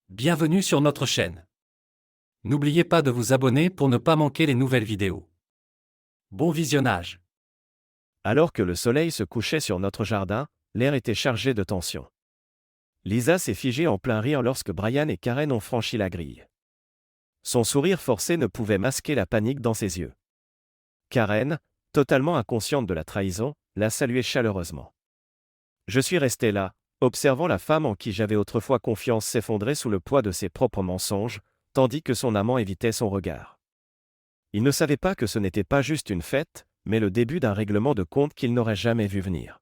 Bienvenue sur notre chaîne. N'oubliez pas de vous abonner pour ne pas manquer les nouvelles vidéos. Bon visionnage. Alors que le soleil se couchait sur notre jardin, l'air était chargé de tension. Lisa s'est figée en plein rire lorsque Brian et Karen ont franchi la grille. Son sourire forcé ne pouvait masquer la panique dans ses yeux. Karen, totalement inconsciente de la trahison, l'a salué chaleureusement. Je suis resté là, observant la femme en qui j'avais autrefois confiance s'effondrer sous le poids de ses propres mensonges, tandis que son amant évitait son regard. Il ne savait pas que ce n'était pas juste une fête, mais le début d'un règlement de compte qu'il n'aurait jamais vu venir.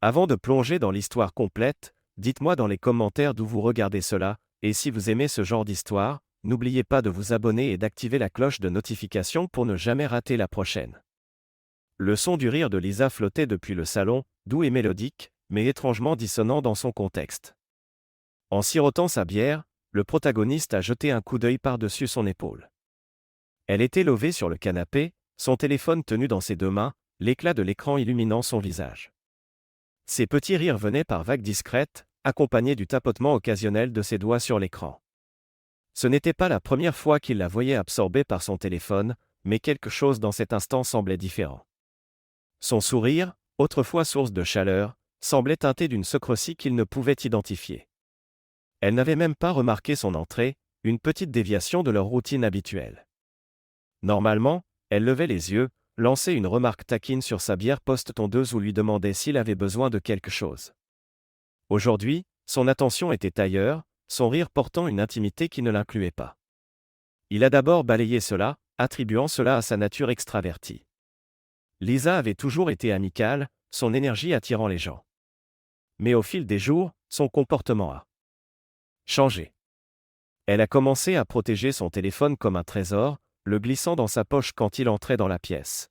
Avant de plonger dans l'histoire complète, dites-moi dans les commentaires d'où vous regardez cela, et si vous aimez ce genre d'histoire, n'oubliez pas de vous abonner et d'activer la cloche de notification pour ne jamais rater la prochaine. Le son du rire de Lisa flottait depuis le salon, doux et mélodique, mais étrangement dissonant dans son contexte. En sirotant sa bière, le protagoniste a jeté un coup d'œil par-dessus son épaule. Elle était levée sur le canapé, son téléphone tenu dans ses deux mains, l'éclat de l'écran illuminant son visage. Ses petits rires venaient par vagues discrètes, accompagnés du tapotement occasionnel de ses doigts sur l'écran. Ce n'était pas la première fois qu'il la voyait absorbée par son téléphone, mais quelque chose dans cet instant semblait différent. Son sourire, autrefois source de chaleur, semblait teinté d'une secretie qu'il ne pouvait identifier. Elle n'avait même pas remarqué son entrée, une petite déviation de leur routine habituelle. Normalement, elle levait les yeux, lançait une remarque taquine sur sa bière post-tondeuse ou lui demandait s'il avait besoin de quelque chose. Aujourd'hui, son attention était ailleurs, son rire portant une intimité qui ne l'incluait pas. Il a d'abord balayé cela, attribuant cela à sa nature extravertie. Lisa avait toujours été amicale, son énergie attirant les gens. Mais au fil des jours, son comportement a changé. Elle a commencé à protéger son téléphone comme un trésor, le glissant dans sa poche quand il entrait dans la pièce.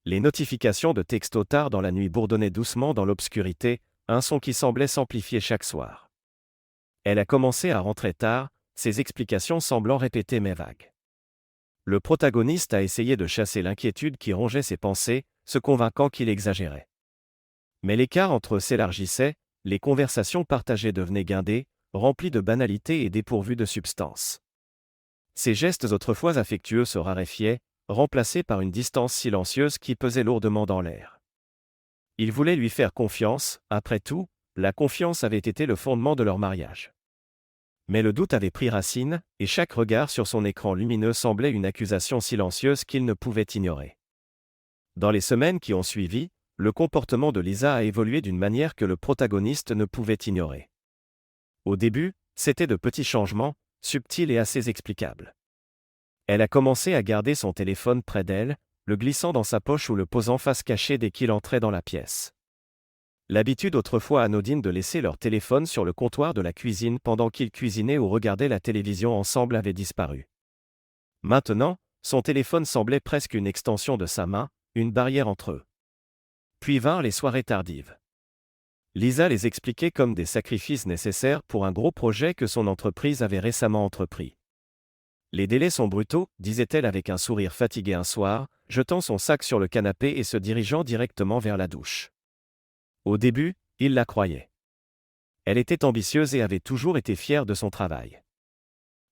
Les notifications de textos tard dans la nuit bourdonnaient doucement dans l'obscurité, un son qui semblait s'amplifier chaque soir. Elle a commencé à rentrer tard, ses explications semblant répétées mais vagues. Le protagoniste a essayé de chasser l'inquiétude qui rongeait ses pensées, se convainquant qu'il exagérait. Mais l'écart entre eux s'élargissait, les conversations partagées devenaient guindées, remplies de banalités et dépourvues de substance. Ses gestes autrefois affectueux se raréfiaient, remplacés par une distance silencieuse qui pesait lourdement dans l'air. Il voulait lui faire confiance, après tout, la confiance avait été le fondement de leur mariage. Mais le doute avait pris racine, et chaque regard sur son écran lumineux semblait une accusation silencieuse qu'il ne pouvait ignorer. Dans les semaines qui ont suivi, le comportement de Lisa a évolué d'une manière que le protagoniste ne pouvait ignorer. Au début, c'était de petits changements, subtils et assez explicables. Elle a commencé à garder son téléphone près d'elle, le glissant dans sa poche ou le posant face cachée dès qu'il entrait dans la pièce. L'habitude autrefois anodine de laisser leur téléphone sur le comptoir de la cuisine pendant qu'ils cuisinaient ou regardaient la télévision ensemble avait disparu. Maintenant, son téléphone semblait presque une extension de sa main, une barrière entre eux. Puis vinrent les soirées tardives. Lisa les expliquait comme des sacrifices nécessaires pour un gros projet que son entreprise avait récemment entrepris. Les délais sont brutaux, disait-elle avec un sourire fatigué un soir, jetant son sac sur le canapé et se dirigeant directement vers la douche. Au début, il la croyait. Elle était ambitieuse et avait toujours été fière de son travail.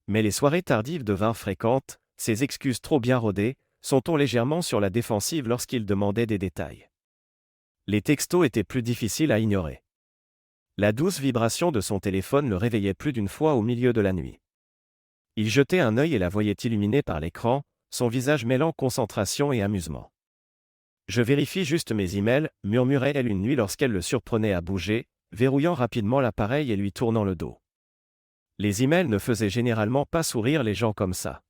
Mais les soirées tardives devinrent fréquentes, ses excuses trop bien rodées, son ton légèrement sur la défensive lorsqu'il demandait des détails. Les textos étaient plus difficiles à ignorer. La douce vibration de son téléphone le réveillait plus d'une fois au milieu de la nuit. Il jetait un œil et la voyait illuminée par l'écran, son visage mêlant concentration et amusement. « Je vérifie juste mes emails », murmurait-elle une nuit lorsqu'elle le surprenait à bouger, verrouillant rapidement l'appareil et lui tournant le dos. Les emails ne faisaient généralement pas sourire les gens comme ça.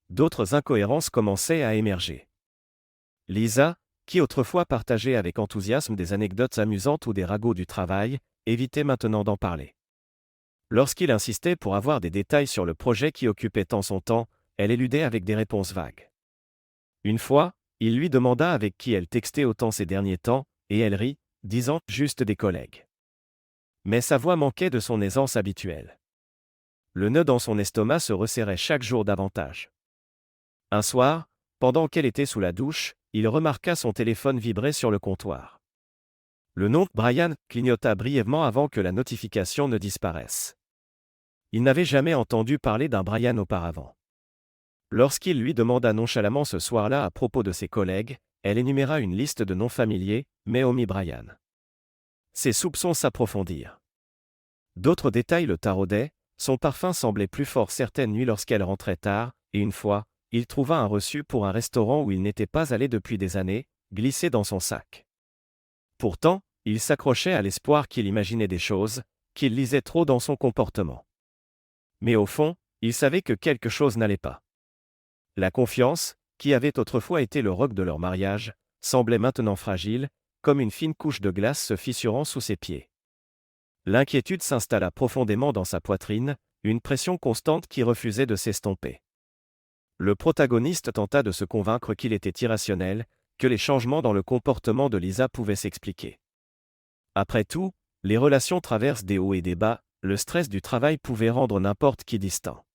D'autres incohérences commençaient à émerger. Lisa, qui autrefois partageait avec enthousiasme des anecdotes amusantes ou des ragots du travail, évitait maintenant d'en parler. Lorsqu'il insistait pour avoir des détails sur le projet qui occupait tant son temps, elle éludait avec des réponses vagues. Une fois, il lui demanda avec qui elle textait autant ces derniers temps, et elle rit, disant « juste des collègues ». Mais sa voix manquait de son aisance habituelle. Le nœud dans son estomac se resserrait chaque jour davantage. Un soir, pendant qu'elle était sous la douche, il remarqua son téléphone vibrer sur le comptoir. Le nom Brian clignota brièvement avant que la notification ne disparaisse. Il n'avait jamais entendu parler d'un Brian auparavant. Lorsqu'il lui demanda nonchalamment ce soir-là à propos de ses collègues, elle énuméra une liste de noms familiers, mais omit Brian. Ses soupçons s'approfondirent. D'autres détails le taraudaient, son parfum semblait plus fort certaines nuits lorsqu'elle rentrait tard, et une fois, il trouva un reçu pour un restaurant où il n'était pas allé depuis des années, glissé dans son sac. Pourtant, il s'accrochait à l'espoir qu'il imaginait des choses, qu'il lisait trop dans son comportement. Mais au fond, il savait que quelque chose n'allait pas. La confiance, qui avait autrefois été le roc de leur mariage, semblait maintenant fragile, comme une fine couche de glace se fissurant sous ses pieds. L'inquiétude s'installa profondément dans sa poitrine, une pression constante qui refusait de s'estomper. Le protagoniste tenta de se convaincre qu'il était irrationnel, que les changements dans le comportement de Lisa pouvaient s'expliquer. Après tout, les relations traversent des hauts et des bas, le stress du travail pouvait rendre n'importe qui distant.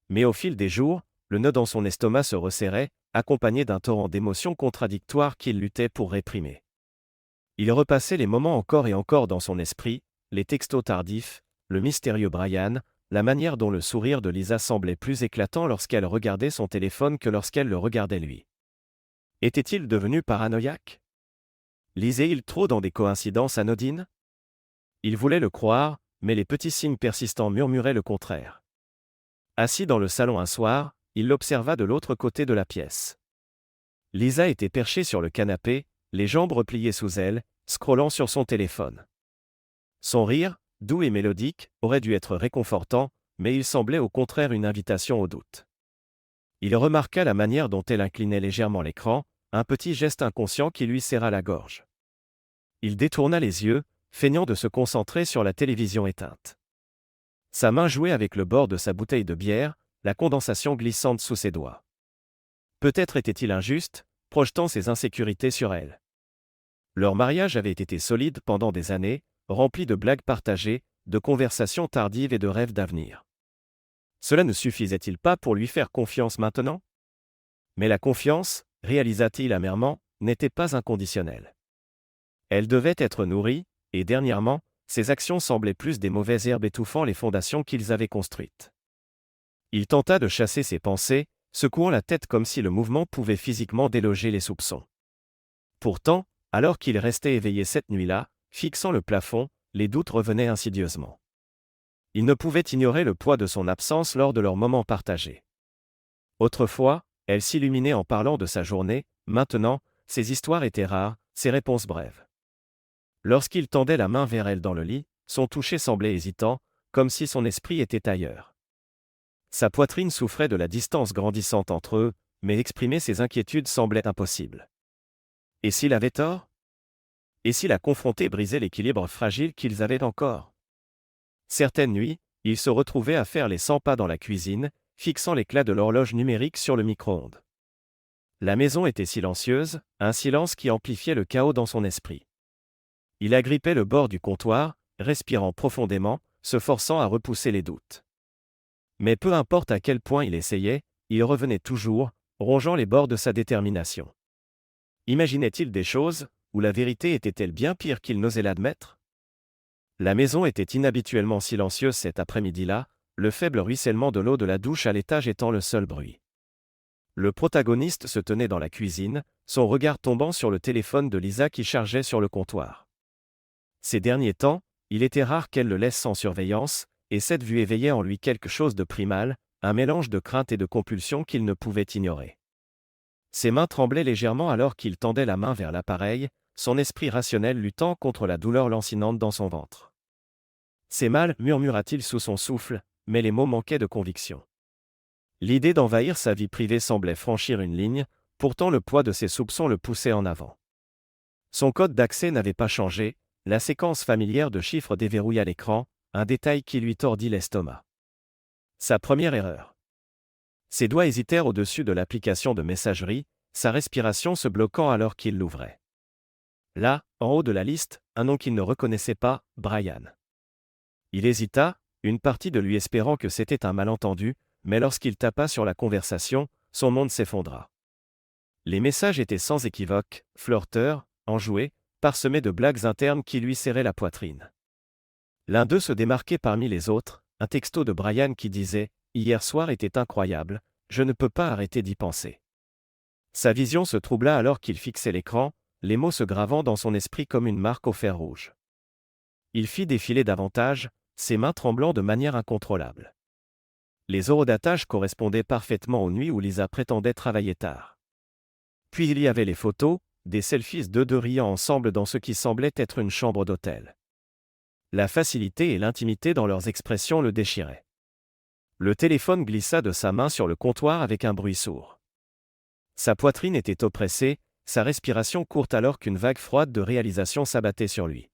Mais au fil des jours, le nœud dans son estomac se resserrait, accompagné d'un torrent d'émotions contradictoires qu'il luttait pour réprimer. Il repassait les moments encore et encore dans son esprit, les textos tardifs, le mystérieux Brian, la manière dont le sourire de Lisa semblait plus éclatant lorsqu'elle regardait son téléphone que lorsqu'elle le regardait lui. Était-il devenu paranoïaque? Lisait-il trop dans des coïncidences anodines? Il voulait le croire, mais les petits signes persistants murmuraient le contraire. Assis dans le salon un soir, il l'observa de l'autre côté de la pièce. Lisa était perchée sur le canapé, les jambes repliées sous elle, scrollant sur son téléphone. Son rire, doux et mélodique, aurait dû être réconfortant, mais il semblait au contraire une invitation au doute. Il remarqua la manière dont elle inclinait légèrement l'écran, un petit geste inconscient qui lui serra la gorge. Il détourna les yeux, feignant de se concentrer sur la télévision éteinte. Sa main jouait avec le bord de sa bouteille de bière, la condensation glissante sous ses doigts. Peut-être était-il injuste, projetant ses insécurités sur elle. Leur mariage avait été solide pendant des années, rempli de blagues partagées, de conversations tardives et de rêves d'avenir. Cela ne suffisait-il pas pour lui faire confiance maintenant? Mais la confiance, réalisa-t-il amèrement, n'était pas inconditionnelle. Elle devait être nourrie, et dernièrement, ses actions semblaient plus des mauvaises herbes étouffant les fondations qu'ils avaient construites. Il tenta de chasser ses pensées, secouant la tête comme si le mouvement pouvait physiquement déloger les soupçons. Pourtant, alors qu'il restait éveillé cette nuit-là, fixant le plafond, les doutes revenaient insidieusement. Il ne pouvait ignorer le poids de son absence lors de leurs moments partagés. Autrefois, elle s'illuminait en parlant de sa journée, maintenant, ses histoires étaient rares, ses réponses brèves. Lorsqu'il tendait la main vers elle dans le lit, son toucher semblait hésitant, comme si son esprit était ailleurs. Sa poitrine souffrait de la distance grandissante entre eux, mais exprimer ses inquiétudes semblait impossible. Et s'il avait tort? Et si la confronter brisait l'équilibre fragile qu'ils avaient encore? Certaines nuits, il se retrouvait à faire les 100 pas dans la cuisine, fixant l'éclat de l'horloge numérique sur le micro-ondes. La maison était silencieuse, un silence qui amplifiait le chaos dans son esprit. Il agrippait le bord du comptoir, respirant profondément, se forçant à repousser les doutes. Mais peu importe à quel point il essayait, il revenait toujours, rongeant les bords de sa détermination. Imaginait-il des choses, où la vérité était-elle bien pire qu'il n'osait l'admettre? La maison était inhabituellement silencieuse cet après-midi-là, le faible ruissellement de l'eau de la douche à l'étage étant le seul bruit. Le protagoniste se tenait dans la cuisine, son regard tombant sur le téléphone de Lisa qui chargeait sur le comptoir. Ces derniers temps, il était rare qu'elle le laisse sans surveillance, et cette vue éveillait en lui quelque chose de primal, un mélange de crainte et de compulsion qu'il ne pouvait ignorer. Ses mains tremblaient légèrement alors qu'il tendait la main vers l'appareil, son esprit rationnel luttant contre la douleur lancinante dans son ventre. « C'est mal, murmura-t-il sous son souffle, mais les mots manquaient de conviction. L'idée d'envahir sa vie privée semblait franchir une ligne, pourtant le poids de ses soupçons le poussait en avant. Son code d'accès n'avait pas changé, la séquence familière de chiffres déverrouilla l'écran, un détail qui lui tordit l'estomac. Sa première erreur. Ses doigts hésitèrent au-dessus de l'application de messagerie, sa respiration se bloquant alors qu'il l'ouvrait. Là, en haut de la liste, un nom qu'il ne reconnaissait pas, Brian. Il hésita, une partie de lui espérant que c'était un malentendu, mais lorsqu'il tapa sur la conversation, son monde s'effondra. Les messages étaient sans équivoque, flirteurs, enjoués, parsemés de blagues internes qui lui serraient la poitrine. L'un d'eux se démarquait parmi les autres, un texto de Brian qui disait « Hier soir était incroyable, je ne peux pas arrêter d'y penser ». Sa vision se troubla alors qu'il fixait l'écran, les mots se gravant dans son esprit comme une marque au fer rouge. Il fit défiler davantage, ses mains tremblant de manière incontrôlable. Les horodatage correspondaient parfaitement aux nuits où Lisa prétendait travailler tard. Puis il y avait les photos, des selfies d'eux deux riant ensemble dans ce qui semblait être une chambre d'hôtel. La facilité et l'intimité dans leurs expressions le déchiraient. Le téléphone glissa de sa main sur le comptoir avec un bruit sourd. Sa poitrine était oppressée, sa respiration courte alors qu'une vague froide de réalisation s'abattait sur lui.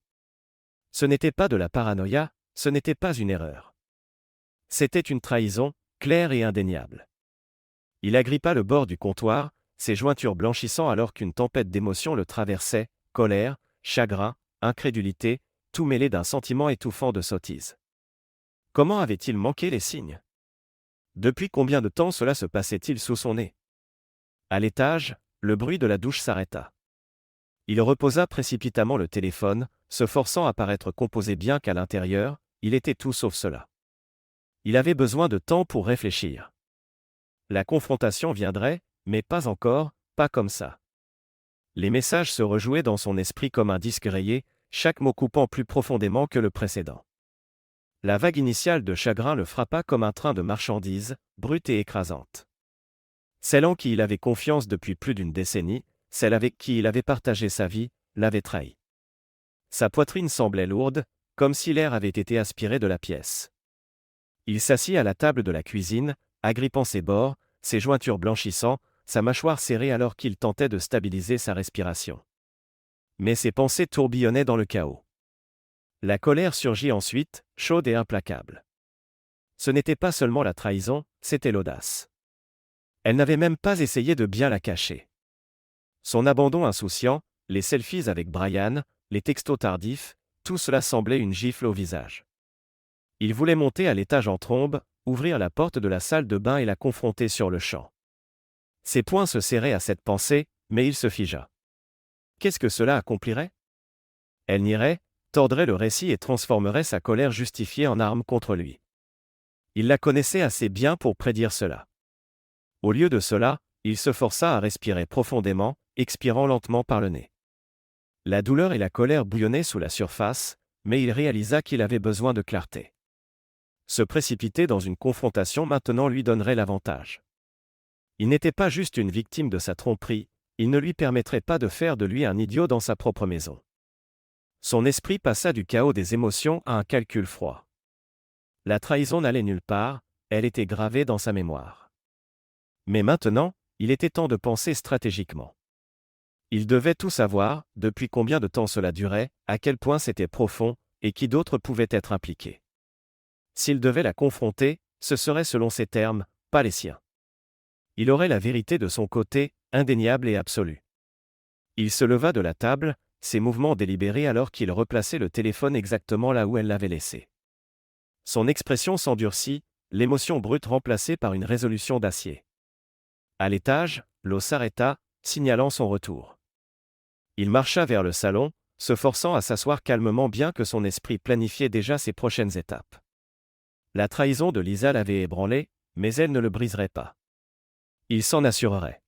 Ce n'était pas de la paranoïa, ce n'était pas une erreur. C'était une trahison, claire et indéniable. Il agrippa le bord du comptoir, ses jointures blanchissant alors qu'une tempête d'émotions le traversait, colère, chagrin, incrédulité, tout mêlé d'un sentiment étouffant de sottise. Comment avait-il manqué les signes? Depuis combien de temps cela se passait-il sous son nez? À l'étage, le bruit de la douche s'arrêta. Il reposa précipitamment le téléphone, se forçant à paraître composé bien qu'à l'intérieur, il était tout sauf cela. Il avait besoin de temps pour réfléchir. La confrontation viendrait, mais pas encore, pas comme ça. Les messages se rejouaient dans son esprit comme un disque rayé, chaque mot coupant plus profondément que le précédent. La vague initiale de chagrin le frappa comme un train de marchandises, brute et écrasante. Celle en qui il avait confiance depuis plus d'une décennie, celle avec qui il avait partagé sa vie, l'avait trahi. Sa poitrine semblait lourde, comme si l'air avait été aspiré de la pièce. Il s'assit à la table de la cuisine, agrippant ses bords, ses jointures blanchissant, sa mâchoire serrée alors qu'il tentait de stabiliser sa respiration. Mais ses pensées tourbillonnaient dans le chaos. La colère surgit ensuite, chaude et implacable. Ce n'était pas seulement la trahison, c'était l'audace. Elle n'avait même pas essayé de bien la cacher. Son abandon insouciant, les selfies avec Brian, les textos tardifs, tout cela semblait une gifle au visage. Il voulait monter à l'étage en trombe, ouvrir la porte de la salle de bain et la confronter sur le champ. Ses poings se serraient à cette pensée, mais il se figea. Qu'est-ce que cela accomplirait? Elle nierait, tordrait le récit et transformerait sa colère justifiée en arme contre lui. Il la connaissait assez bien pour prédire cela. Au lieu de cela, il se força à respirer profondément, expirant lentement par le nez. La douleur et la colère bouillonnaient sous la surface, mais il réalisa qu'il avait besoin de clarté. Se précipiter dans une confrontation maintenant lui donnerait l'avantage. Il n'était pas juste une victime de sa tromperie, il ne lui permettrait pas de faire de lui un idiot dans sa propre maison. Son esprit passa du chaos des émotions à un calcul froid. La trahison n'allait nulle part, elle était gravée dans sa mémoire. Mais maintenant, il était temps de penser stratégiquement. Il devait tout savoir, depuis combien de temps cela durait, à quel point c'était profond, et qui d'autre pouvait être impliqué. S'il devait la confronter, ce serait selon ses termes, pas les siens. Il aurait la vérité de son côté, indéniable et absolue. Il se leva de la table, ses mouvements délibérés alors qu'il replaçait le téléphone exactement là où elle l'avait laissé. Son expression s'endurcit, l'émotion brute remplacée par une résolution d'acier. À l'étage, l'eau s'arrêta, signalant son retour. Il marcha vers le salon, se forçant à s'asseoir calmement bien que son esprit planifiait déjà ses prochaines étapes. La trahison de Lisa l'avait ébranlé, mais elle ne le briserait pas. Il s'en assurerait.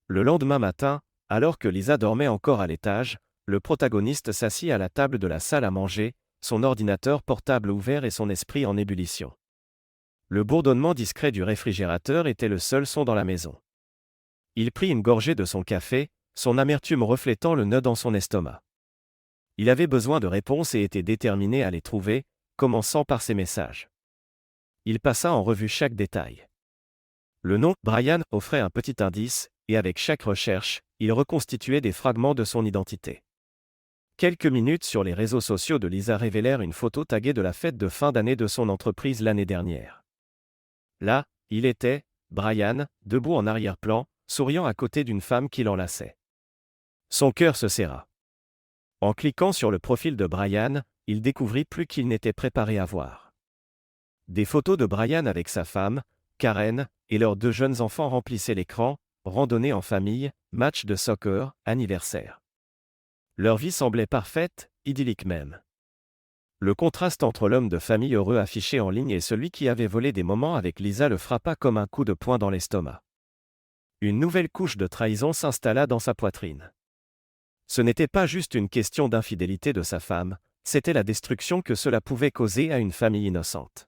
Le lendemain matin, alors que Lisa dormait encore à l'étage, le protagoniste s'assit à la table de la salle à manger, son ordinateur portable ouvert et son esprit en ébullition. Le bourdonnement discret du réfrigérateur était le seul son dans la maison. Il prit une gorgée de son café, son amertume reflétant le nœud dans son estomac. Il avait besoin de réponses et était déterminé à les trouver, commençant par ses messages. Il passa en revue chaque détail. Le nom, Brian, offrait un petit indice, et avec chaque recherche, il reconstituait des fragments de son identité. Quelques minutes sur les réseaux sociaux de Lisa révélèrent une photo taguée de la fête de fin d'année de son entreprise l'année dernière. Là, il était, Brian, debout en arrière-plan, souriant à côté d'une femme qui l'enlaçait. Son cœur se serra. En cliquant sur le profil de Brian, il découvrit plus qu'il n'était préparé à voir. Des photos de Brian avec sa femme, Karen, et leurs 2 jeunes enfants remplissaient l'écran, randonnée en famille, match de soccer, anniversaire. Leur vie semblait parfaite, idyllique même. Le contraste entre l'homme de famille heureux affiché en ligne et celui qui avait volé des moments avec Lisa le frappa comme un coup de poing dans l'estomac. Une nouvelle couche de trahison s'installa dans sa poitrine. Ce n'était pas juste une question d'infidélité de sa femme, c'était la destruction que cela pouvait causer à une famille innocente.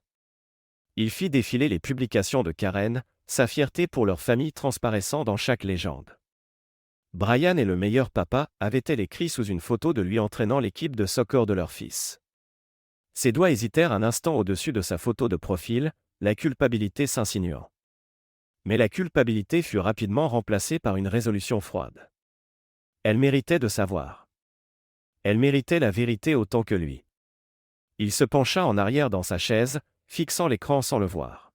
Il fit défiler les publications de Karen, sa fierté pour leur famille transparaissant dans chaque légende. Brian est le meilleur papa, avait-elle écrit sous une photo de lui entraînant l'équipe de soccer de leur fils. Ses doigts hésitèrent un instant au-dessus de sa photo de profil, la culpabilité s'insinuant. Mais la culpabilité fut rapidement remplacée par une résolution froide. Elle méritait de savoir. Elle méritait la vérité autant que lui. Il se pencha en arrière dans sa chaise, fixant l'écran sans le voir.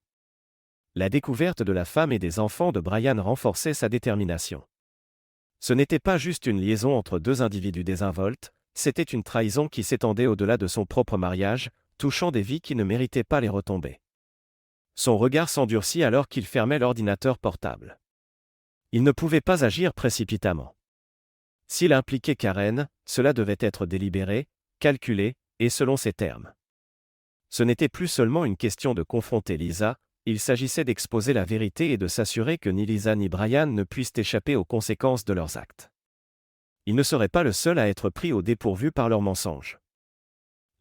La découverte de la femme et des enfants de Brian renforçait sa détermination. Ce n'était pas juste une liaison entre deux individus désinvoltes, c'était une trahison qui s'étendait au-delà de son propre mariage, touchant des vies qui ne méritaient pas les retombées. Son regard s'endurcit alors qu'il fermait l'ordinateur portable. Il ne pouvait pas agir précipitamment. S'il impliquait Karen, cela devait être délibéré, calculé, et selon ses termes. Ce n'était plus seulement une question de confronter Lisa, il s'agissait d'exposer la vérité et de s'assurer que ni Lisa ni Brian ne puissent échapper aux conséquences de leurs actes. Il ne serait pas le seul à être pris au dépourvu par leurs mensonges.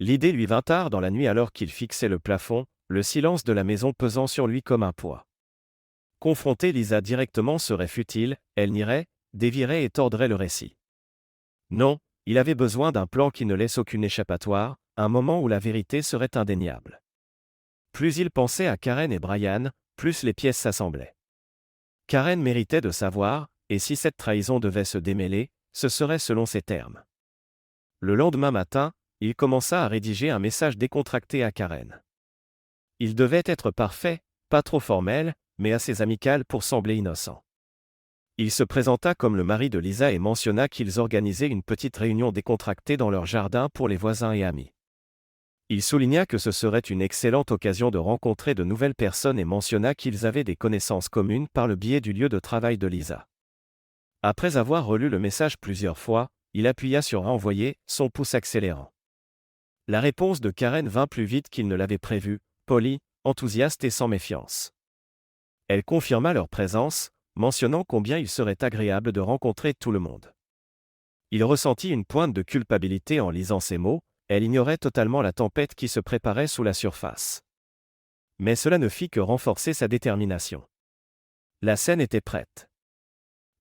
L'idée lui vint tard dans la nuit alors qu'il fixait le plafond, le silence de la maison pesant sur lui comme un poids. Confronter Lisa directement serait futile, elle nierait, dévierait et tordrait le récit. Non, il avait besoin d'un plan qui ne laisse aucune échappatoire, un moment où la vérité serait indéniable. Plus il pensait à Karen et Brian, plus les pièces s'assemblaient. Karen méritait de savoir, et si cette trahison devait se démêler, ce serait selon ses termes. Le lendemain matin, il commença à rédiger un message décontracté à Karen. Il devait être parfait, pas trop formel, mais assez amical pour sembler innocent. Il se présenta comme le mari de Lisa et mentionna qu'ils organisaient une petite réunion décontractée dans leur jardin pour les voisins et amis. Il souligna que ce serait une excellente occasion de rencontrer de nouvelles personnes et mentionna qu'ils avaient des connaissances communes par le biais du lieu de travail de Lisa. Après avoir relu le message plusieurs fois, il appuya sur envoyer, son pouce accélérant. La réponse de Karen vint plus vite qu'il ne l'avait prévu, polie, enthousiaste et sans méfiance. Elle confirma leur présence, mentionnant combien il serait agréable de rencontrer tout le monde. Il ressentit une pointe de culpabilité en lisant ces mots, elle ignorait totalement la tempête qui se préparait sous la surface. Mais cela ne fit que renforcer sa détermination. La scène était prête.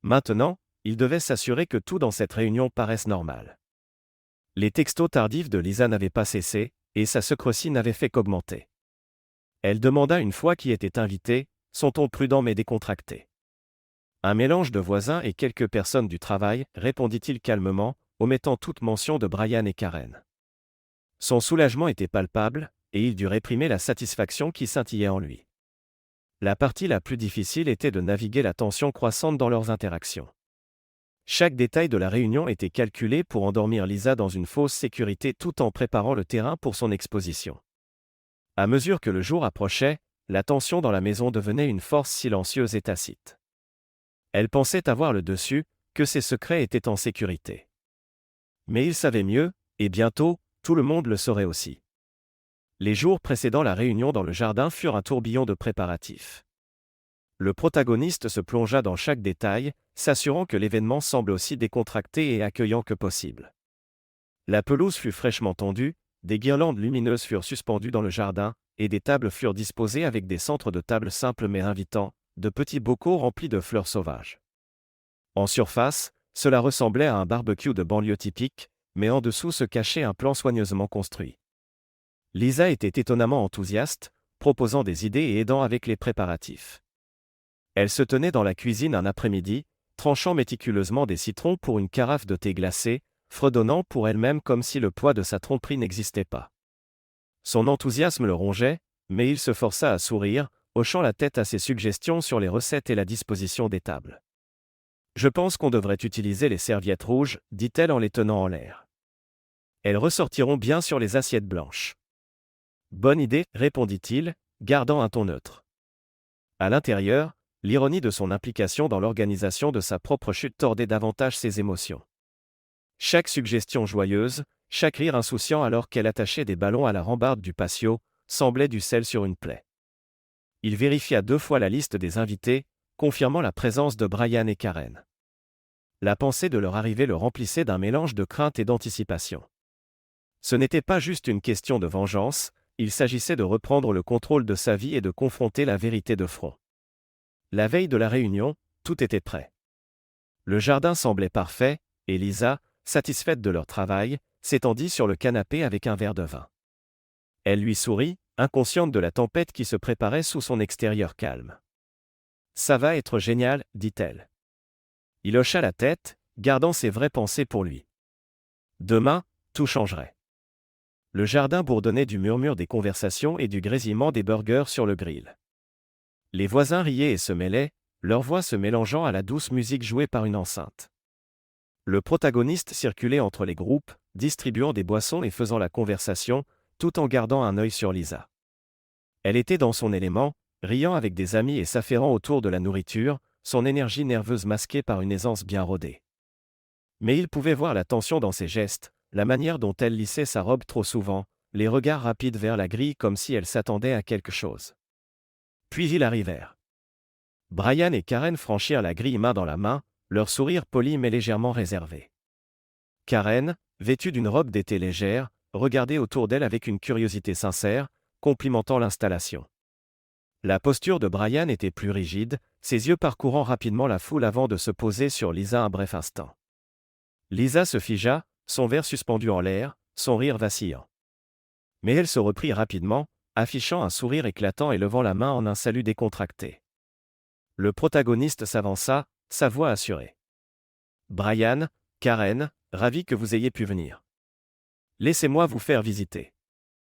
Maintenant, il devait s'assurer que tout dans cette réunion paraisse normal. Les textos tardifs de Lisa n'avaient pas cessé, et sa secretie n'avait fait qu'augmenter. Elle demanda une fois qui était invité, son ton prudent mais décontracté. Un mélange de voisins et quelques personnes du travail, répondit-il calmement, omettant toute mention de Brian et Karen. Son soulagement était palpable, et il dut réprimer la satisfaction qui scintillait en lui. La partie la plus difficile était de naviguer la tension croissante dans leurs interactions. Chaque détail de la réunion était calculé pour endormir Lisa dans une fausse sécurité tout en préparant le terrain pour son exposition. À mesure que le jour approchait, la tension dans la maison devenait une force silencieuse et tacite. Elle pensait avoir le dessus, que ses secrets étaient en sécurité. Mais il savait mieux, et bientôt, tout le monde le saurait aussi. Les jours précédant la réunion dans le jardin furent un tourbillon de préparatifs. Le protagoniste se plongea dans chaque détail, s'assurant que l'événement semble aussi décontracté et accueillant que possible. La pelouse fut fraîchement tondue, des guirlandes lumineuses furent suspendues dans le jardin, et des tables furent disposées avec des centres de table simples mais invitants, de petits bocaux remplis de fleurs sauvages. En surface, cela ressemblait à un barbecue de banlieue typique, mais en dessous se cachait un plan soigneusement construit. Lisa était étonnamment enthousiaste, proposant des idées et aidant avec les préparatifs. Elle se tenait dans la cuisine un après-midi, tranchant méticuleusement des citrons pour une carafe de thé glacé, fredonnant pour elle-même comme si le poids de sa tromperie n'existait pas. Son enthousiasme le rongeait, mais il se força à sourire, hochant la tête à ses suggestions sur les recettes et la disposition des tables. « Je pense qu'on devrait utiliser les serviettes rouges, dit-elle en les tenant en l'air. Elles ressortiront bien sur les assiettes blanches. Bonne idée, répondit-il, gardant un ton neutre. À l'intérieur, l'ironie de son implication dans l'organisation de sa propre chute tordait davantage ses émotions. Chaque suggestion joyeuse, chaque rire insouciant alors qu'elle attachait des ballons à la rambarde du patio, semblait du sel sur une plaie. Il vérifia 2 fois la liste des invités, confirmant la présence de Brian et Karen. La pensée de leur arrivée le remplissait d'un mélange de crainte et d'anticipation. Ce n'était pas juste une question de vengeance, il s'agissait de reprendre le contrôle de sa vie et de confronter la vérité de front. La veille de la réunion, tout était prêt. Le jardin semblait parfait, et Lisa, satisfaite de leur travail, s'étendit sur le canapé avec un verre de vin. Elle lui sourit, inconsciente de la tempête qui se préparait sous son extérieur calme. « Ça va être génial, dit-elle. Il hocha la tête, gardant ses vraies pensées pour lui. Demain, tout changerait. Le jardin bourdonnait du murmure des conversations et du grésillement des burgers sur le grill. Les voisins riaient et se mêlaient, leurs voix se mélangeant à la douce musique jouée par une enceinte. Le protagoniste circulait entre les groupes, distribuant des boissons et faisant la conversation, tout en gardant un œil sur Lisa. Elle était dans son élément, riant avec des amis et s'affairant autour de la nourriture, son énergie nerveuse masquée par une aisance bien rodée. Mais il pouvait voir la tension dans ses gestes, la manière dont elle lissait sa robe trop souvent, les regards rapides vers la grille comme si elle s'attendait à quelque chose. Puis ils arrivèrent. Brian et Karen franchirent la grille main dans la main, leur sourire poli mais légèrement réservé. Karen, vêtue d'une robe d'été légère, regardait autour d'elle avec une curiosité sincère, complimentant l'installation. La posture de Brian était plus rigide, ses yeux parcourant rapidement la foule avant de se poser sur Lisa un bref instant. Lisa se figea, son verre suspendu en l'air, son rire vacillant. Mais elle se reprit rapidement, affichant un sourire éclatant et levant la main en un salut décontracté. Le protagoniste s'avança, sa voix assurée. « Brian, Karen, ravi que vous ayez pu venir. Laissez-moi vous faire visiter. »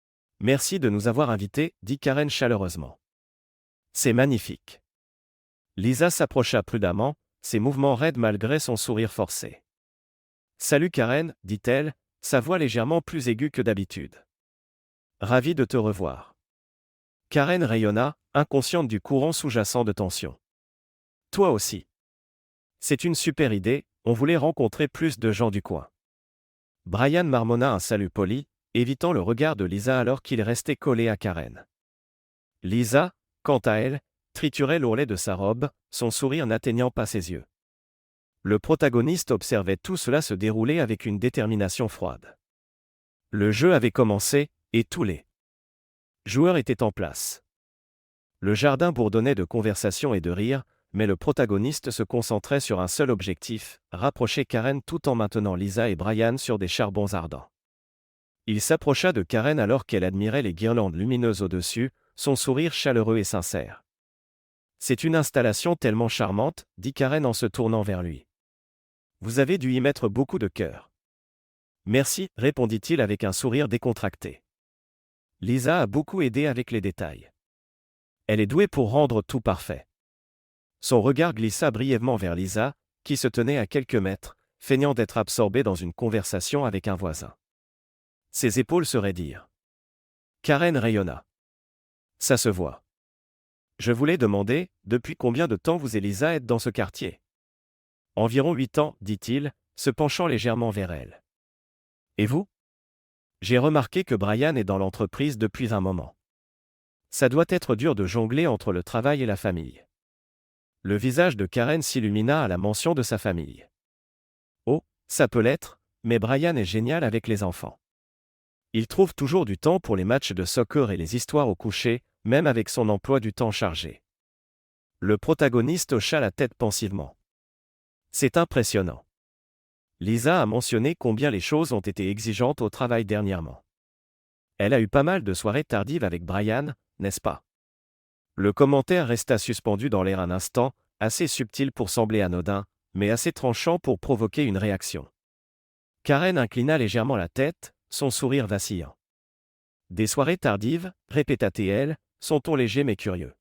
« Merci de nous avoir invités, » dit Karen chaleureusement. « C'est magnifique. » Lisa s'approcha prudemment, ses mouvements raides malgré son sourire forcé. « Salut Karen, » dit-elle, sa voix légèrement plus aiguë que d'habitude. « Ravi de te revoir. » Karen rayonna, inconsciente du courant sous-jacent de tension. « Toi aussi. C'est une super idée, on voulait rencontrer plus de gens du coin. » Brian marmonna un salut poli, évitant le regard de Lisa alors qu'il restait collé à Karen. Lisa, quant à elle, triturait l'ourlet de sa robe, son sourire n'atteignant pas ses yeux. Le protagoniste observait tout cela se dérouler avec une détermination froide. Le jeu avait commencé, et tous les joueurs étaient en place. Le jardin bourdonnait de conversations et de rires, mais le protagoniste se concentrait sur un seul objectif, rapprocher Karen tout en maintenant Lisa et Brian sur des charbons ardents. Il s'approcha de Karen alors qu'elle admirait les guirlandes lumineuses au-dessus, son sourire chaleureux et sincère. « C'est une installation tellement charmante, » dit Karen en se tournant vers lui. « Vous avez dû y mettre beaucoup de cœur. »« Merci, » répondit-il avec un sourire décontracté. Lisa a beaucoup aidé avec les détails. Elle est douée pour rendre tout parfait. Son regard glissa brièvement vers Lisa, qui se tenait à quelques mètres, feignant d'être absorbée dans une conversation avec un voisin. Ses épaules se raidirent. Karen rayonna. « Ça se voit. Je voulais demander, depuis combien de temps vous et Lisa êtes dans ce quartier ? » « Environ 8 ans, dit-il, se penchant légèrement vers elle. « Et vous ? » J'ai remarqué que Brian est dans l'entreprise depuis un moment. Ça doit être dur de jongler entre le travail et la famille. Le visage de Karen s'illumina à la mention de sa famille. Oh, ça peut l'être, mais Brian est génial avec les enfants. Il trouve toujours du temps pour les matchs de soccer et les histoires au coucher, même avec son emploi du temps chargé. Le protagoniste hocha la tête pensivement. C'est impressionnant. Lisa a mentionné combien les choses ont été exigeantes au travail dernièrement. Elle a eu pas mal de soirées tardives avec Brian, n'est-ce pas ? Le commentaire resta suspendu dans l'air un instant, assez subtil pour sembler anodin, mais assez tranchant pour provoquer une réaction. Karen inclina légèrement la tête, son sourire vacillant. Des soirées tardives, répéta-t-elle, son ton léger mais curieux.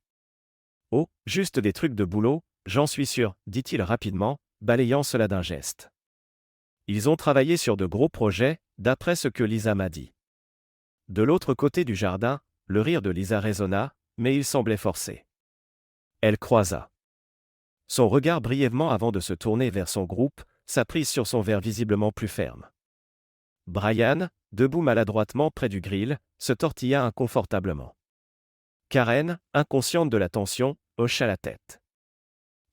Oh, juste des trucs de boulot, j'en suis sûr, dit-il rapidement, balayant cela d'un geste. Ils ont travaillé sur de gros projets, d'après ce que Lisa m'a dit. De l'autre côté du jardin, le rire de Lisa résonna, mais il semblait forcé. Elle croisa son regard brièvement avant de se tourner vers son groupe, sa prise sur son verre visiblement plus ferme. Brian, debout maladroitement près du grill, se tortilla inconfortablement. Karen, inconsciente de la tension, hocha la tête.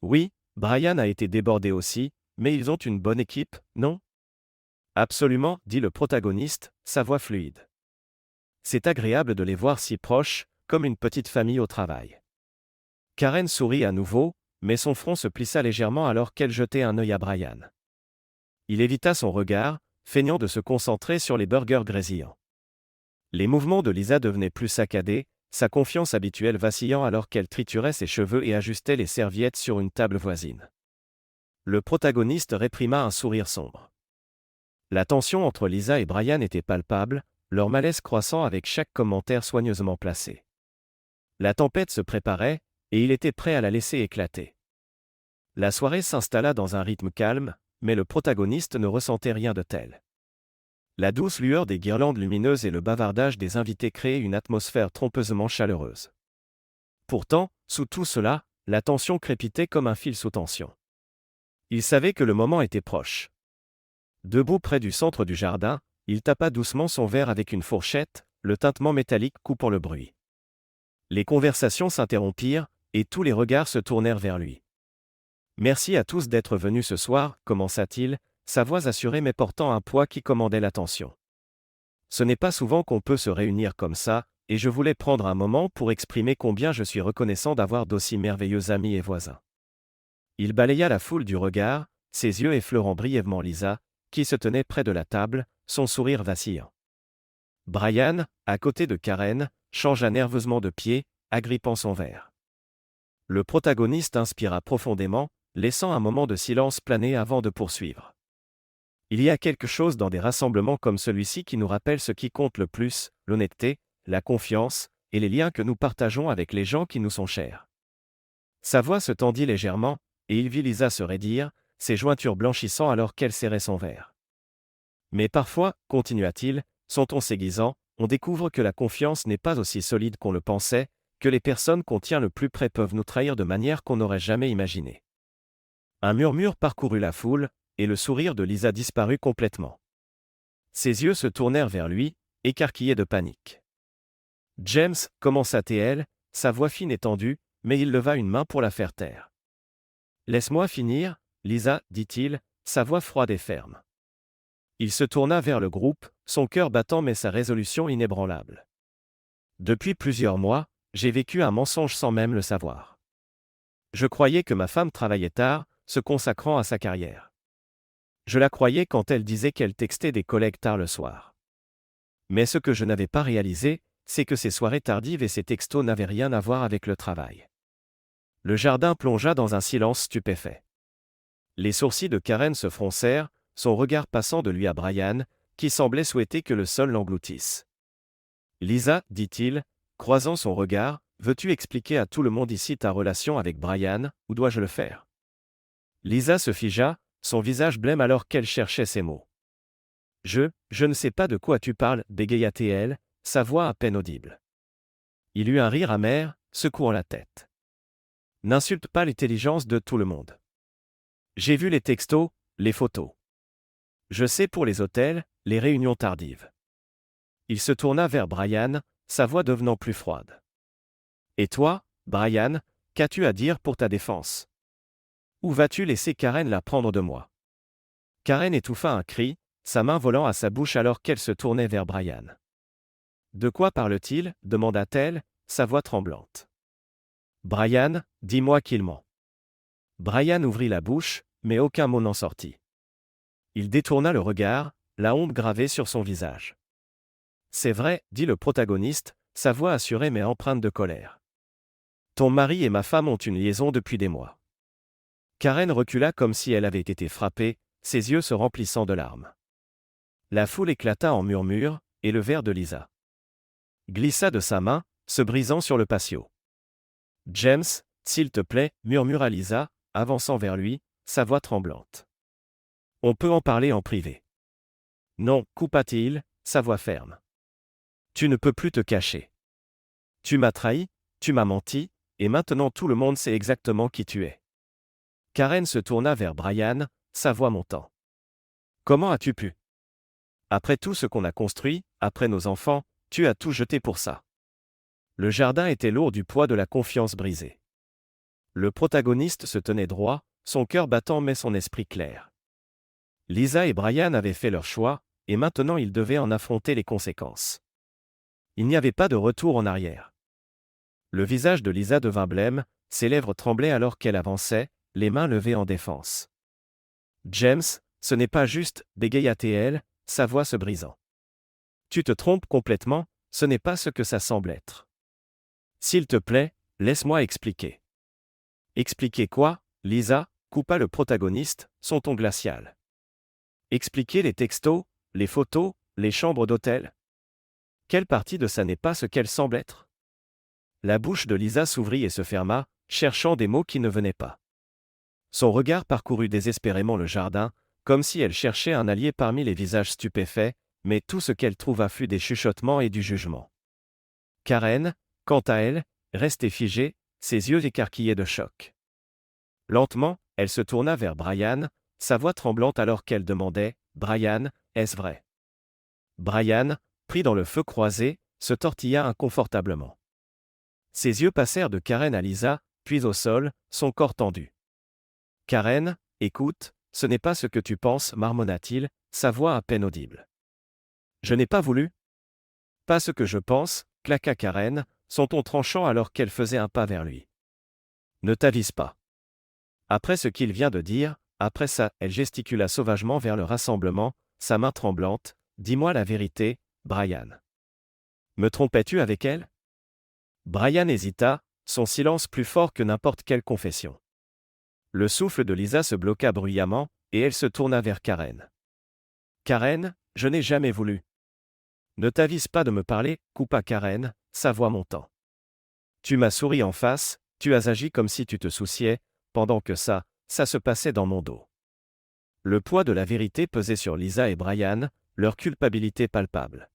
Oui, Brian a été débordé aussi, mais ils ont une bonne équipe, non? Absolument, dit le protagoniste, sa voix fluide. C'est agréable de les voir si proches, comme une petite famille au travail. Karen sourit à nouveau, mais son front se plissa légèrement alors qu'elle jetait un œil à Brian. Il évita son regard, feignant de se concentrer sur les burgers grésillants. Les mouvements de Lisa devenaient plus saccadés, sa confiance habituelle vacillant alors qu'elle triturait ses cheveux et ajustait les serviettes sur une table voisine. Le protagoniste réprima un sourire sombre. La tension entre Lisa et Brian était palpable, leur malaise croissant avec chaque commentaire soigneusement placé. La tempête se préparait, et il était prêt à la laisser éclater. La soirée s'installa dans un rythme calme, mais le protagoniste ne ressentait rien de tel. La douce lueur des guirlandes lumineuses et le bavardage des invités créaient une atmosphère trompeusement chaleureuse. Pourtant, sous tout cela, la tension crépitait comme un fil sous tension. Il savait que le moment était proche. Debout près du centre du jardin, il tapa doucement son verre avec une fourchette, le tintement métallique coupant le bruit. Les conversations s'interrompirent, et tous les regards se tournèrent vers lui. « Merci à tous d'être venus ce soir, commença-t-il, sa voix assurée mais portant un poids qui commandait l'attention. Ce n'est pas souvent qu'on peut se réunir comme ça, et je voulais prendre un moment pour exprimer combien je suis reconnaissant d'avoir d'aussi merveilleux amis et voisins. » Il balaya la foule du regard, ses yeux effleurant brièvement Lisa, qui se tenait près de la table, son sourire vacillant. Brian, à côté de Karen, changea nerveusement de pied, agrippant son verre. Le protagoniste inspira profondément, laissant un moment de silence planer avant de poursuivre. Il y a quelque chose dans des rassemblements comme celui-ci qui nous rappelle ce qui compte le plus, l'honnêteté, la confiance, et les liens que nous partageons avec les gens qui nous sont chers. Sa voix se tendit légèrement, et il vit Lisa se raidir, ses jointures blanchissant alors qu'elle serrait son verre. Mais parfois, continua-t-il, son ton s'aiguisant, on découvre que la confiance n'est pas aussi solide qu'on le pensait, que les personnes qu'on tient le plus près peuvent nous trahir de manière qu'on n'aurait jamais imaginée. Un murmure parcourut la foule, et le sourire de Lisa disparut complètement. Ses yeux se tournèrent vers lui, écarquillés de panique. « James, commença-t-elle, sa voix fine et tendue, mais il leva une main pour la faire taire. « Laisse-moi finir, Lisa, dit-il, sa voix froide et ferme. Il se tourna vers le groupe, son cœur battant mais sa résolution inébranlable. Depuis plusieurs mois, j'ai vécu un mensonge sans même le savoir. Je croyais que ma femme travaillait tard, se consacrant à sa carrière. Je la croyais quand elle disait qu'elle textait des collègues tard le soir. Mais ce que je n'avais pas réalisé, c'est que ces soirées tardives et ces textos n'avaient rien à voir avec le travail. » Le jardin plongea dans un silence stupéfait. Les sourcils de Karen se froncèrent, son regard passant de lui à Brian, qui semblait souhaiter que le sol l'engloutisse. « Lisa, dit-il, croisant son regard, veux-tu expliquer à tout le monde ici ta relation avec Brian, ou dois-je le faire ?» Lisa se figea, son visage blême alors qu'elle cherchait ses mots. « Je ne sais pas de quoi tu parles, bégaya-t-elle, sa voix à peine audible. » Il eut un rire amer, secouant la tête. « N'insulte pas l'intelligence de tout le monde. J'ai vu les textos, les photos. Je sais pour les hôtels, les réunions tardives. » Il se tourna vers Brian, sa voix devenant plus froide. « Et toi, Brian, qu'as-tu à dire pour ta défense? Où vas-tu laisser Karen la prendre de moi ?» Karen étouffa un cri, sa main volant à sa bouche alors qu'elle se tournait vers Brian. « De quoi parle-t-il » demanda-t-elle, sa voix tremblante. « Brian, dis-moi qu'il ment. » Brian ouvrit la bouche, mais aucun mot n'en sortit. Il détourna le regard, la honte gravée sur son visage. « C'est vrai, dit le protagoniste, sa voix assurée mais empreinte de colère. Ton mari et ma femme ont une liaison depuis des mois. » Karen recula comme si elle avait été frappée, ses yeux se remplissant de larmes. La foule éclata en murmures, et le verre de Lisa glissa de sa main, se brisant sur le patio. « James, s'il te plaît, murmura Lisa, avançant vers lui, sa voix tremblante. « On peut en parler en privé. »« Non, coupa-t-il, sa voix ferme. Tu ne peux plus te cacher. Tu m'as trahi, tu m'as menti, et maintenant tout le monde sait exactement qui tu es. » Karen se tourna vers Brian, sa voix montant. « Comment as-tu pu ? Après tout ce qu'on a construit, après nos enfants, tu as tout jeté pour ça. Le jardin était lourd du poids de la confiance brisée. Le protagoniste se tenait droit, son cœur battant mais son esprit clair. Lisa et Brian avaient fait leur choix, et maintenant ils devaient en affronter les conséquences. Il n'y avait pas de retour en arrière. Le visage de Lisa devint blême, ses lèvres tremblaient alors qu'elle avançait, les mains levées en défense. James, ce n'est pas juste, bégaya-t-elle, sa voix se brisant. Tu te trompes complètement, ce n'est pas ce que ça semble être. S'il te plaît, laisse-moi expliquer. Expliquer quoi, Lisa, coupa le protagoniste, son ton glacial. Expliquer les textos, les photos, les chambres d'hôtel. Quelle partie de ça n'est pas ce qu'elle semble être? La bouche de Lisa s'ouvrit et se ferma, cherchant des mots qui ne venaient pas. Son regard parcourut désespérément le jardin, comme si elle cherchait un allié parmi les visages stupéfaits, mais tout ce qu'elle trouva fut des chuchotements et du jugement. Karen, quant à elle, restait figée, ses yeux écarquillés de choc. Lentement, elle se tourna vers Brian, sa voix tremblante alors qu'elle demandait « Brian, est-ce vrai ?» Brian, pris dans le feu croisé, se tortilla inconfortablement. Ses yeux passèrent de Karen à Lisa, puis au sol, son corps tendu. « Karen, écoute, ce n'est pas ce que tu penses, marmonna-t-il, sa voix à peine audible. « Je n'ai pas voulu. »« Pas ce que je pense, » claqua Karen, son ton tranchant alors qu'elle faisait un pas vers lui. « Ne t'avise pas. » Après ce qu'il vient de dire, après ça, elle gesticula sauvagement vers le rassemblement, sa main tremblante. « Dis-moi la vérité, Brian. Me trompais-tu avec elle ?» Brian hésita, son silence plus fort que n'importe quelle confession. Le souffle de Lisa se bloqua bruyamment, et elle se tourna vers Karen. « Karen, je n'ai jamais voulu. »« Ne t'avise pas de me parler, » coupa Karen, sa voix montant. « Tu m'as souri en face, tu as agi comme si tu te souciais, pendant que ça se passait dans mon dos. » Le poids de la vérité pesait sur Lisa et Brian, leur culpabilité palpable.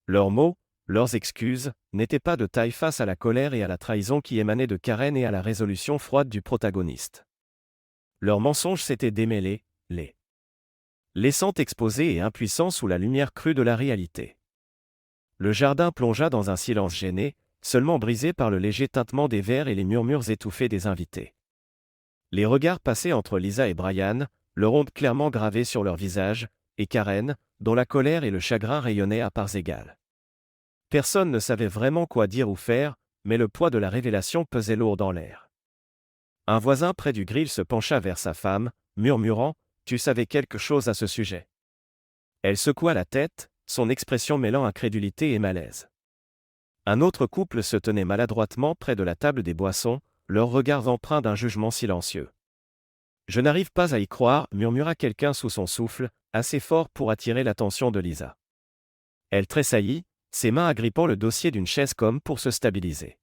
Leurs mots, leurs excuses, n'étaient pas de taille face à la colère et à la trahison qui émanaient de Karen et à la résolution froide du protagoniste. Leurs mensonges s'étaient démêlés, les laissant exposés et impuissants sous la lumière crue de la réalité. Le jardin plongea dans un silence gêné, seulement brisé par le léger tintement des verres et les murmures étouffés des invités. Les regards passaient entre Lisa et Brian, leur honte clairement gravée sur leurs visages, et Karen, dont la colère et le chagrin rayonnaient à parts égales. Personne ne savait vraiment quoi dire ou faire, mais le poids de la révélation pesait lourd dans l'air. Un voisin près du grill se pencha vers sa femme, murmurant « Tu savais quelque chose à ce sujet ?» Elle secoua la tête, son expression mêlant incrédulité et malaise. Un autre couple se tenait maladroitement près de la table des boissons, leurs regards empreints d'un jugement silencieux. « Je n'arrive pas à y croire, » murmura quelqu'un sous son souffle, assez fort pour attirer l'attention de Lisa. Elle tressaillit, ses mains agrippant le dossier d'une chaise comme pour se stabiliser.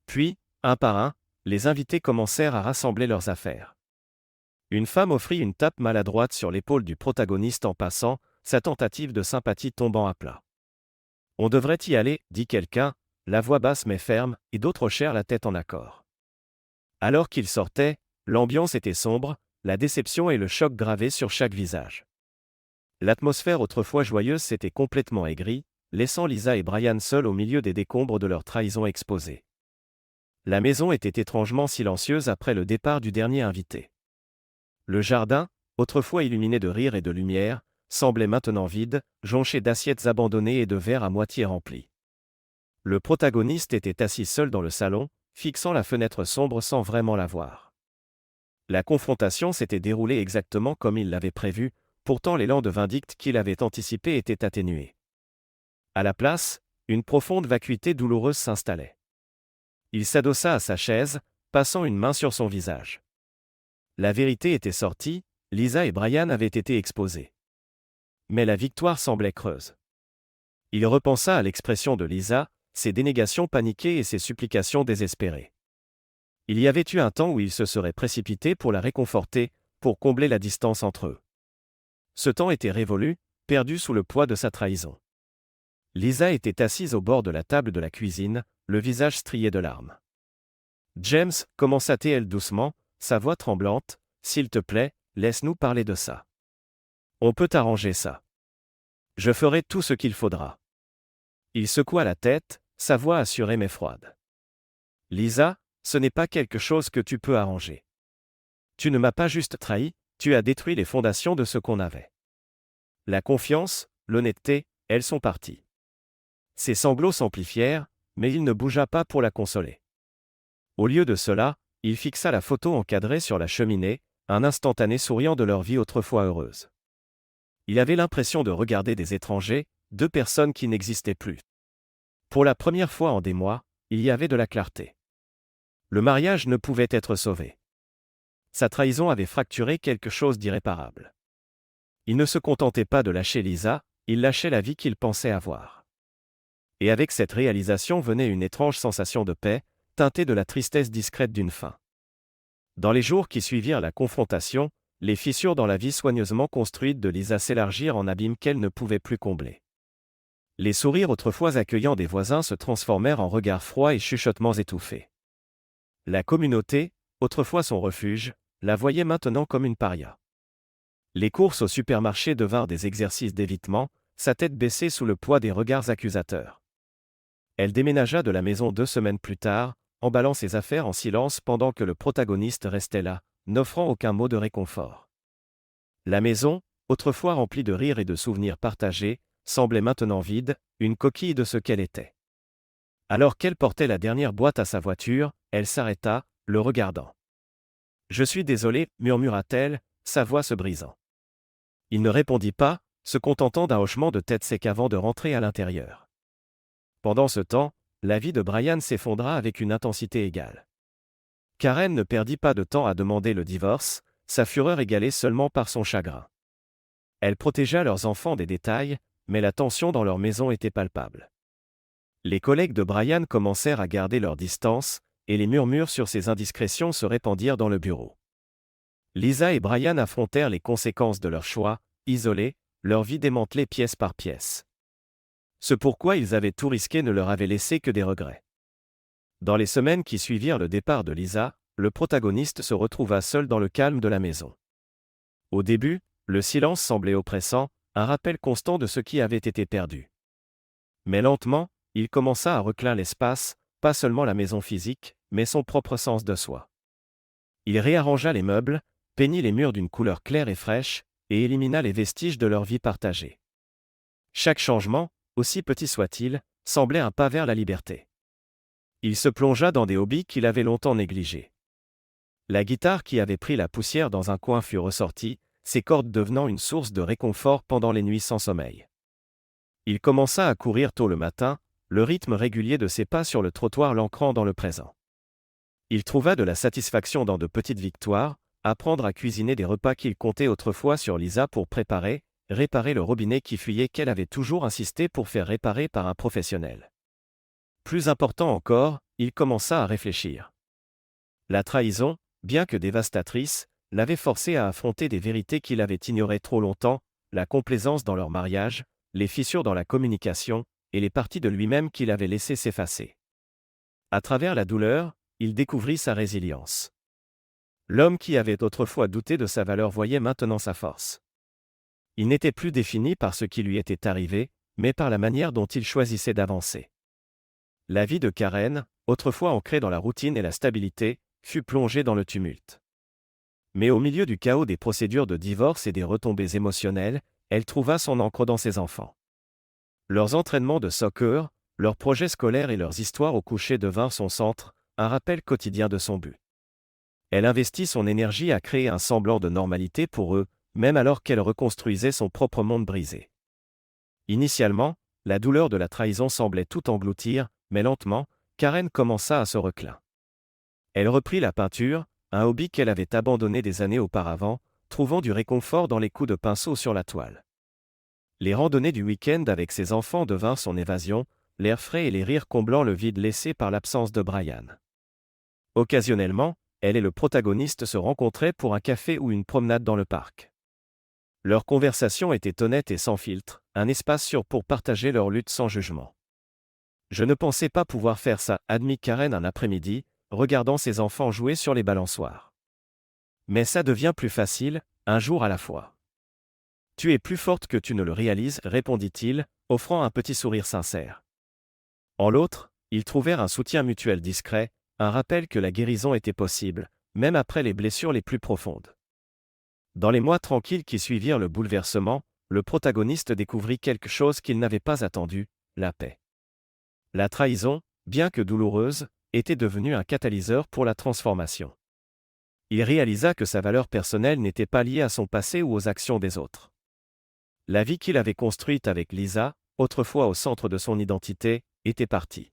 Puis, un par un, les invités commencèrent à rassembler leurs affaires. Une femme offrit une tape maladroite sur l'épaule du protagoniste en passant, sa tentative de sympathie tombant à plat. « On devrait y aller, » dit quelqu'un, la voix basse mais ferme, et d'autres hochèrent la tête en accord. Alors qu'ils sortaient, l'ambiance était sombre, la déception et le choc gravés sur chaque visage. L'atmosphère autrefois joyeuse s'était complètement aigrie, laissant Lisa et Brian seuls au milieu des décombres de leur trahison exposée. La maison était étrangement silencieuse après le départ du dernier invité. Le jardin, autrefois illuminé de rires et de lumière, semblait maintenant vide, jonché d'assiettes abandonnées et de verres à moitié remplis. Le protagoniste était assis seul dans le salon, fixant la fenêtre sombre sans vraiment la voir. La confrontation s'était déroulée exactement comme il l'avait prévu, pourtant l'élan de vindicte qu'il avait anticipé était atténué. À la place, une profonde vacuité douloureuse s'installait. Il s'adossa à sa chaise, passant une main sur son visage. La vérité était sortie, Lisa et Brian avaient été exposés. Mais la victoire semblait creuse. Il repensa à l'expression de Lisa, ses dénégations paniquées et ses supplications désespérées. Il y avait eu un temps où il se serait précipité pour la réconforter, pour combler la distance entre eux. Ce temps était révolu, perdu sous le poids de sa trahison. Lisa était assise au bord de la table de la cuisine, le visage strié de larmes. « James, » commença-t-elle doucement, sa voix tremblante, « s'il te plaît, laisse-nous parler de ça. On peut arranger ça. » Je ferai tout ce qu'il faudra. Il secoua la tête, sa voix assurée mais froide. Lisa, ce n'est pas quelque chose que tu peux arranger. Tu ne m'as pas juste trahi, tu as détruit les fondations de ce qu'on avait. La confiance, l'honnêteté, elles sont parties. Ses sanglots s'amplifièrent, mais il ne bougea pas pour la consoler. Au lieu de cela, il fixa la photo encadrée sur la cheminée, un instantané souriant de leur vie autrefois heureuse. Il avait l'impression de regarder des étrangers, deux personnes qui n'existaient plus. Pour la première fois en des mois, il y avait de la clarté. Le mariage ne pouvait être sauvé. Sa trahison avait fracturé quelque chose d'irréparable. Il ne se contentait pas de lâcher Lisa, il lâchait la vie qu'il pensait avoir. Et avec cette réalisation venait une étrange sensation de paix, teintée de la tristesse discrète d'une fin. Dans les jours qui suivirent la confrontation, les fissures dans la vie soigneusement construite de Lisa s'élargirent en abîmes qu'elle ne pouvait plus combler. Les sourires autrefois accueillants des voisins se transformèrent en regards froids et chuchotements étouffés. La communauté, autrefois son refuge, la voyait maintenant comme une paria. Les courses au supermarché devinrent des exercices d'évitement, sa tête baissée sous le poids des regards accusateurs. Elle déménagea de la maison 2 semaines plus tard, emballant ses affaires en silence pendant que le protagoniste restait là, n'offrant aucun mot de réconfort. La maison, autrefois remplie de rires et de souvenirs partagés, semblait maintenant vide, une coquille de ce qu'elle était. Alors qu'elle portait la dernière boîte à sa voiture, elle s'arrêta, le regardant. « Je suis désolée, murmura-t-elle, sa voix se brisant. Il ne répondit pas, se contentant d'un hochement de tête sec avant de rentrer à l'intérieur. Pendant ce temps, la vie de Brian s'effondra avec une intensité égale. Karen ne perdit pas de temps à demander le divorce, sa fureur égalée seulement par son chagrin. Elle protégea leurs enfants des détails, mais la tension dans leur maison était palpable. Les collègues de Brian commencèrent à garder leur distance, et les murmures sur ses indiscrétions se répandirent dans le bureau. Lisa et Brian affrontèrent les conséquences de leur choix, isolés, leur vie démantelée pièce par pièce. Ce pourquoi ils avaient tout risqué ne leur avait laissé que des regrets. Dans les semaines qui suivirent le départ de Lisa, le protagoniste se retrouva seul dans le calme de la maison. Au début, le silence semblait oppressant, un rappel constant de ce qui avait été perdu. Mais lentement, il commença à recliner l'espace, pas seulement la maison physique, mais son propre sens de soi. Il réarrangea les meubles, peignit les murs d'une couleur claire et fraîche, et élimina les vestiges de leur vie partagée. Chaque changement, aussi petit soit-il, semblait un pas vers la liberté. Il se plongea dans des hobbies qu'il avait longtemps négligés. La guitare qui avait pris la poussière dans un coin fut ressortie, ses cordes devenant une source de réconfort pendant les nuits sans sommeil. Il commença à courir tôt le matin, le rythme régulier de ses pas sur le trottoir l'ancrant dans le présent. Il trouva de la satisfaction dans de petites victoires, apprendre à cuisiner des repas qu'il comptait autrefois sur Lisa pour réparer le robinet qui fuyait qu'elle avait toujours insisté pour faire réparer par un professionnel. Plus important encore, il commença à réfléchir. La trahison, bien que dévastatrice, l'avait forcé à affronter des vérités qu'il avait ignorées trop longtemps, la complaisance dans leur mariage, les fissures dans la communication, et les parties de lui-même qu'il avait laissées s'effacer. À travers la douleur, il découvrit sa résilience. L'homme qui avait autrefois douté de sa valeur voyait maintenant sa force. Il n'était plus défini par ce qui lui était arrivé, mais par la manière dont il choisissait d'avancer. La vie de Karen, autrefois ancrée dans la routine et la stabilité, fut plongée dans le tumulte. Mais au milieu du chaos des procédures de divorce et des retombées émotionnelles, elle trouva son ancre dans ses enfants. Leurs entraînements de soccer, leurs projets scolaires et leurs histoires au coucher devinrent son centre, un rappel quotidien de son but. Elle investit son énergie à créer un semblant de normalité pour eux, même alors qu'elle reconstruisait son propre monde brisé. Initialement, la douleur de la trahison semblait tout engloutir, mais lentement, Karen commença à se recliner. Elle reprit la peinture, un hobby qu'elle avait abandonné des années auparavant, trouvant du réconfort dans les coups de pinceau sur la toile. Les randonnées du week-end avec ses enfants devinrent son évasion, l'air frais et les rires comblant le vide laissé par l'absence de Brian. Occasionnellement, elle et le protagoniste se rencontraient pour un café ou une promenade dans le parc. Leur conversation était honnête et sans filtre, un espace sûr pour partager leur lutte sans jugement. « Je ne pensais pas pouvoir faire ça », admit Karen un après-midi, regardant ses enfants jouer sur les balançoires. « Mais ça devient plus facile, un jour à la fois. » Tu es plus forte que tu ne le réalises, répondit-il, offrant un petit sourire sincère. En l'autre, ils trouvèrent un soutien mutuel discret, un rappel que la guérison était possible, même après les blessures les plus profondes. Dans les mois tranquilles qui suivirent le bouleversement, le protagoniste découvrit quelque chose qu'il n'avait pas attendu, la paix. La trahison, bien que douloureuse, était devenue un catalyseur pour la transformation. Il réalisa que sa valeur personnelle n'était pas liée à son passé ou aux actions des autres. La vie qu'il avait construite avec Lisa, autrefois au centre de son identité, était partie.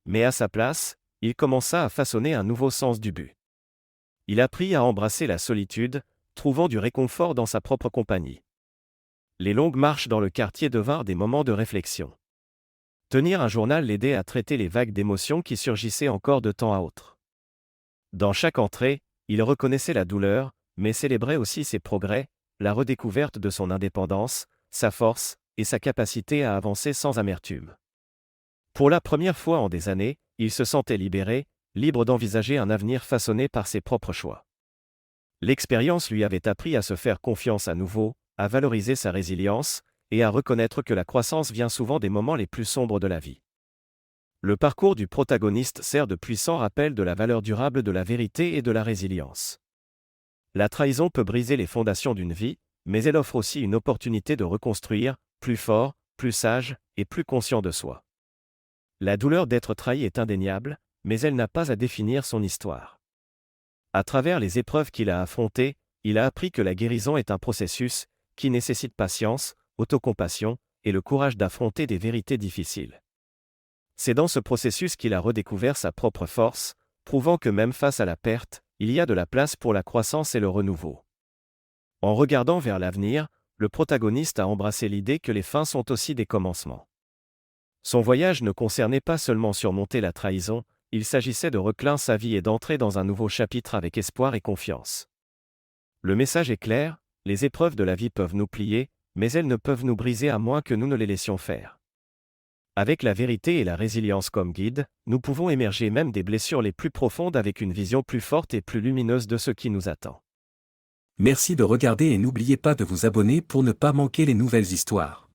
Mais à sa place, il commença à façonner un nouveau sens du but. Il apprit à embrasser la solitude, trouvant du réconfort dans sa propre compagnie. Les longues marches dans le quartier devinrent des moments de réflexion. Tenir un journal l'aidait à traiter les vagues d'émotions qui surgissaient encore de temps à autre. Dans chaque entrée, il reconnaissait la douleur, mais célébrait aussi ses progrès, la redécouverte de son indépendance, sa force, et sa capacité à avancer sans amertume. Pour la première fois en des années, il se sentait libéré, libre d'envisager un avenir façonné par ses propres choix. L'expérience lui avait appris à se faire confiance à nouveau, à valoriser sa résilience, et à reconnaître que la croissance vient souvent des moments les plus sombres de la vie. Le parcours du protagoniste sert de puissant rappel de la valeur durable de la vérité et de la résilience. La trahison peut briser les fondations d'une vie, mais elle offre aussi une opportunité de reconstruire, plus fort, plus sage, et plus conscient de soi. La douleur d'être trahi est indéniable, mais elle n'a pas à définir son histoire. À travers les épreuves qu'il a affrontées, il a appris que la guérison est un processus qui nécessite patience, autocompassion et le courage d'affronter des vérités difficiles. C'est dans ce processus qu'il a redécouvert sa propre force, prouvant que même face à la perte, il y a de la place pour la croissance et le renouveau. En regardant vers l'avenir, le protagoniste a embrassé l'idée que les fins sont aussi des commencements. Son voyage ne concernait pas seulement surmonter la trahison, il s'agissait de recliner sa vie et d'entrer dans un nouveau chapitre avec espoir et confiance. Le message est clair, les épreuves de la vie peuvent nous plier, mais elles ne peuvent nous briser à moins que nous ne les laissions faire. Avec la vérité et la résilience comme guide, nous pouvons émerger même des blessures les plus profondes avec une vision plus forte et plus lumineuse de ce qui nous attend. Merci de regarder et n'oubliez pas de vous abonner pour ne pas manquer les nouvelles histoires.